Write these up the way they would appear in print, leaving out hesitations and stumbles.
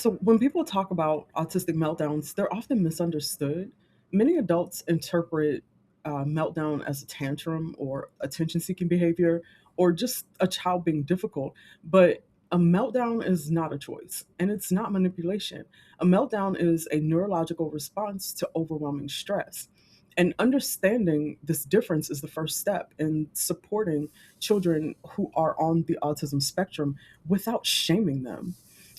So, when people talk about autistic meltdowns, they're often misunderstood. Many adults interpret meltdown as a tantrum or attention seeking behavior or just a child being difficult. But a meltdown is not a choice and it's not manipulation. A meltdown is a neurological response to overwhelming stress. And understanding this difference is the first step in supporting children who are on the autism spectrum without shaming them.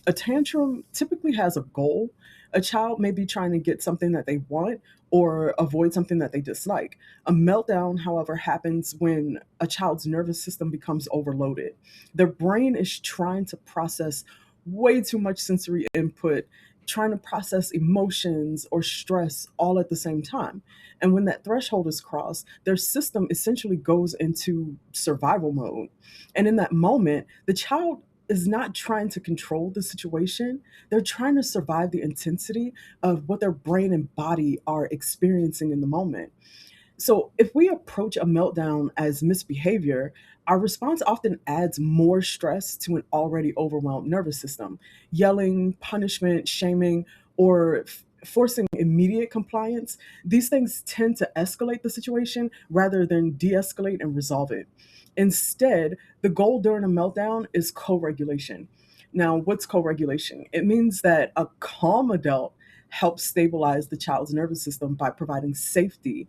A tantrum typically has a goal. A child may be trying to get something that they want or avoid something that they dislike. A meltdown, however, happens when a child's nervous system becomes overloaded. Their brain is trying to process way too much sensory input, trying to process emotions or stress all at the same time. And when that threshold is crossed, their system essentially goes into survival mode. And in that moment, the child is not trying to control the situation. They're trying to survive the intensity of what their brain and body are experiencing in the moment. So, if we approach a meltdown as misbehavior, our response often adds more stress to an already overwhelmed nervous system. Yelling, punishment, shaming, or forcing immediate compliance, these things tend to escalate the situation rather than de escalate and resolve it. Instead, the goal during a meltdown is co regulation. Now, what's co regulation? It means that a calm adult helps stabilize the child's nervous system by providing safety,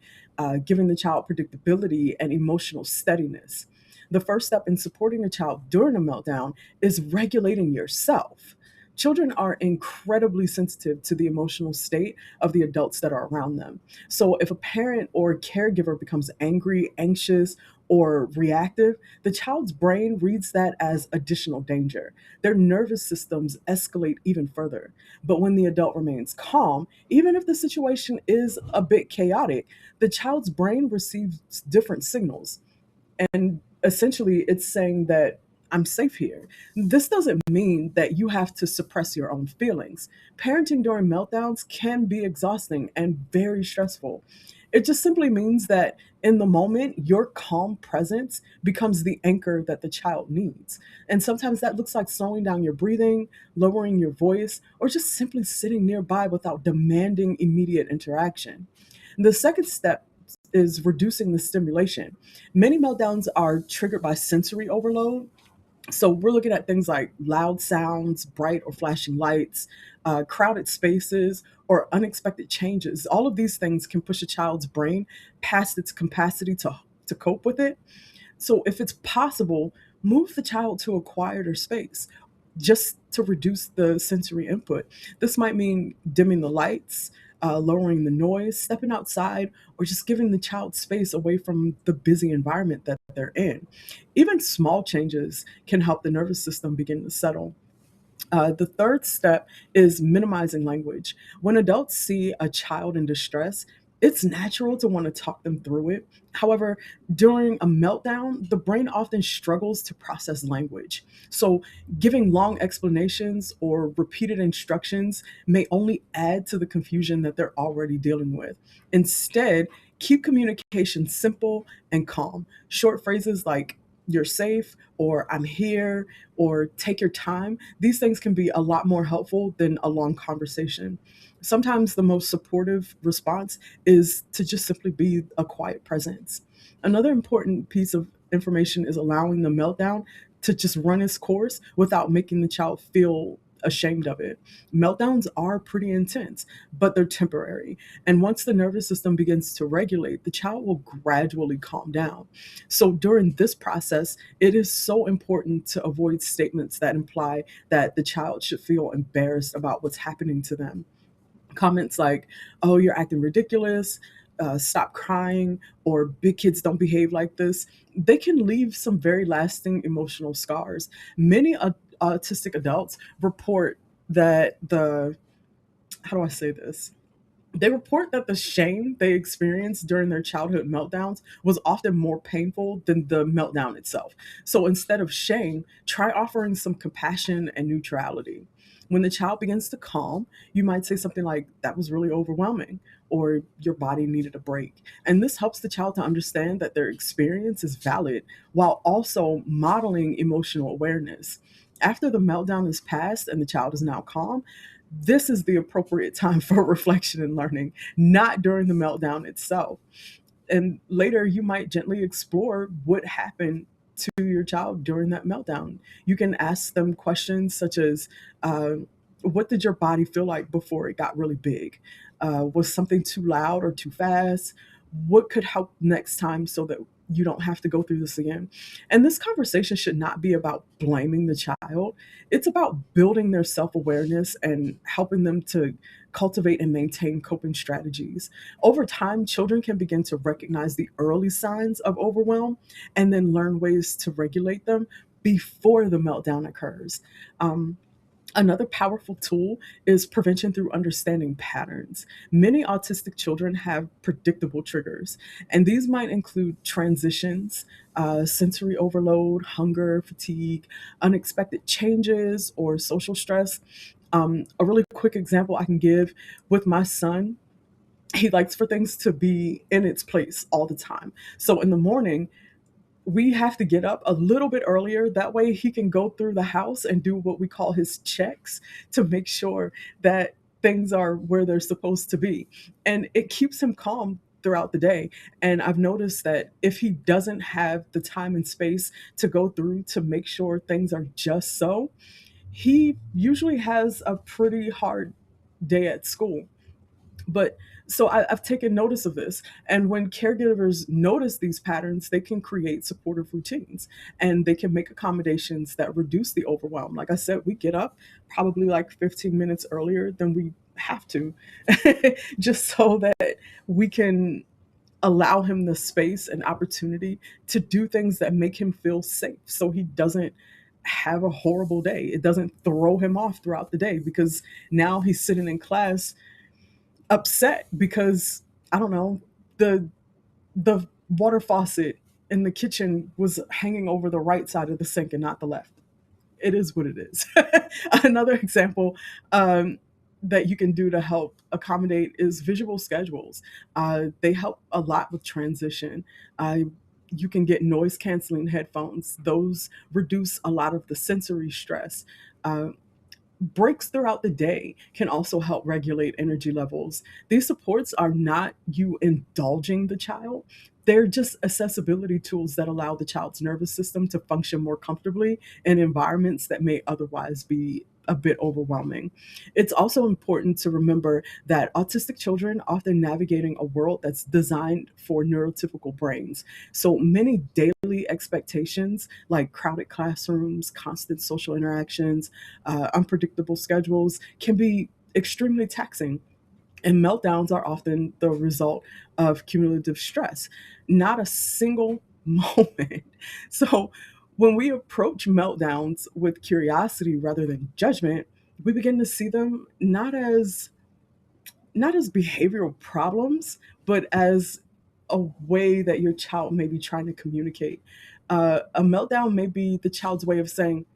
giving the child predictability and emotional steadiness. The first step in supporting a child during a meltdown is regulating yourself. Children are incredibly sensitive to the emotional state of the adults that are around them. So, if a parent or caregiver becomes angry, anxious, or reactive, the child's brain reads that as additional danger. Their nervous systems escalate even further. But when the adult remains calm, even if the situation is a bit chaotic, the child's brain receives different signals. And essentially, it's saying that I'm safe here. This doesn't mean that you have to suppress your own feelings. Parenting during meltdowns can be exhausting and very stressful. It just simply means that in the moment, your calm presence becomes the anchor that the child needs. And sometimes that looks like slowing down your breathing, lowering your voice, or just simply sitting nearby without demanding immediate interaction. The second step is reducing the stimulation. Many meltdowns are triggered by sensory overload. So we're looking at things like loud sounds, bright or flashing lights, crowded spaces, or unexpected changes. All of these things can push a child's brain past its capacity to cope with it. So if it's possible, move the child to a quieter space just to reduce the sensory input. This might mean dimming the lights, lowering the noise, stepping outside, or just giving the child space away from the busy environment that they're in. Even small changes can help the nervous system begin to settle. The third step is minimizing language. When adults see a child in distress, it's natural to want to talk them through it. However, during a meltdown, the brain often struggles to process language. So, giving long explanations or repeated instructions may only add to the confusion that they're already dealing with. Instead, keep communication simple and calm. Short phrases like, you're safe, or I'm here, or take your time. These things can be a lot more helpful than a long conversation. Sometimes the most supportive response is to just simply be a quiet presence. Another important piece of information is allowing the meltdown to just run its course without making the child feel ashamed of it. Meltdowns are pretty intense, but they're temporary. And once the nervous system begins to regulate, the child will gradually calm down. So during this process, it is so important to avoid statements that imply that the child should feel embarrassed about what's happening to them. Comments like, oh, you're acting ridiculous, stop crying, or big kids don't behave like this, they can leave some very lasting emotional scars. Many autistic adults report that how do I say this? They report that the shame they experienced during their childhood meltdowns was often more painful than the meltdown itself. So instead of shame, try offering some compassion and neutrality. When the child begins to calm, you might say something like, that was really overwhelming, or your body needed a break. And this helps the child to understand that their experience is valid while also modeling emotional awareness. After the meltdown is passed and the child is now calm, this is the appropriate time for reflection and learning, not during the meltdown itself. And later, you might gently explore what happened to your child during that meltdown. You can ask them questions such as, uh, what did your body feel like before it got really big? Was something too loud or too fast? What could help next time so that you don't have to go through this again? And this conversation should not be about blaming the child. It's about building their self awareness and helping them to cultivate and maintain coping strategies. Over time, children can begin to recognize the early signs of overwhelm and then learn ways to regulate them before the meltdown occurs. Um, Another powerful tool is prevention through understanding patterns. Many autistic children have predictable triggers, and these might include transitions, sensory overload, hunger, fatigue, unexpected changes, or social stress. A really quick example I can give with my son, he likes for things to be in its place all the time. So in the morning, we have to get up a little bit earlier. That way, he can go through the house and do what we call his checks to make sure that things are where they're supposed to be. And it keeps him calm throughout the day. And I've noticed that if he doesn't have the time and space to go through to make sure things are just so, he usually has a pretty hard day at school. But so I've taken notice of this. And when caregivers notice these patterns, they can create supportive routines and they can make accommodations that reduce the overwhelm. Like I said, we get up probably like 15 minutes earlier than we have to, just so that we can allow him the space and opportunity to do things that make him feel safe so he doesn't have a horrible day. It doesn't throw him off throughout the day because now he's sitting in class upset because, I don't know, the water faucet in the kitchen was hanging over the right side of the sink and not the left. It is what it is. Another example, that you can do to help accommodate is visual schedules. They help a lot with transition. You can get noise canceling headphones. Those reduce a lot of the sensory stress. Uh, Breaks throughout the day can also help regulate energy levels. These supports are not you indulging the child. They're just accessibility tools that allow the child's nervous system to function more comfortably in environments that may otherwise be a bit overwhelming. It's also important to remember that autistic children often navigating a world that's designed for neurotypical brains. So many daily expectations like crowded classrooms, constant social interactions, unpredictable schedules can be extremely taxing. And meltdowns are often the result of cumulative stress, not a single moment. So, when we approach meltdowns with curiosity rather than judgment, we begin to see them not as behavioral problems, but as a way that your child may be trying to communicate. A meltdown may be the child's way of saying,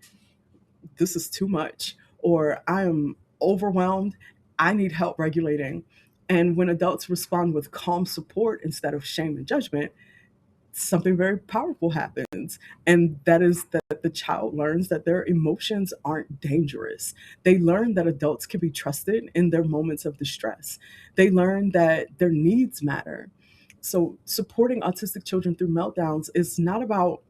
this is too much, or I am overwhelmed. I need help regulating. And when adults respond with calm support instead of shame and judgment, something very powerful happens. And that is that the child learns that their emotions aren't dangerous. They learn that adults can be trusted in their moments of distress. They learn that their needs matter. So supporting autistic children through meltdowns is not about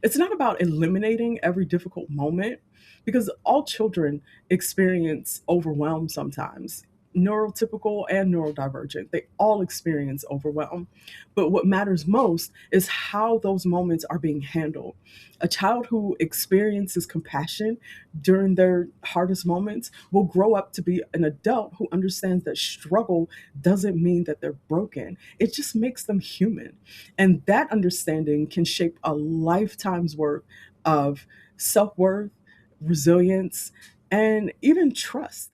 eliminating every difficult moment, because all children experience overwhelm sometimes. Neurotypical and neurodivergent, they all experience overwhelm. But what matters most is how those moments are being handled. A child who experiences compassion during their hardest moments will grow up to be an adult who understands that struggle doesn't mean that they're broken, it just makes them human. And that understanding can shape a lifetime's worth of self worth, resilience, and even trust.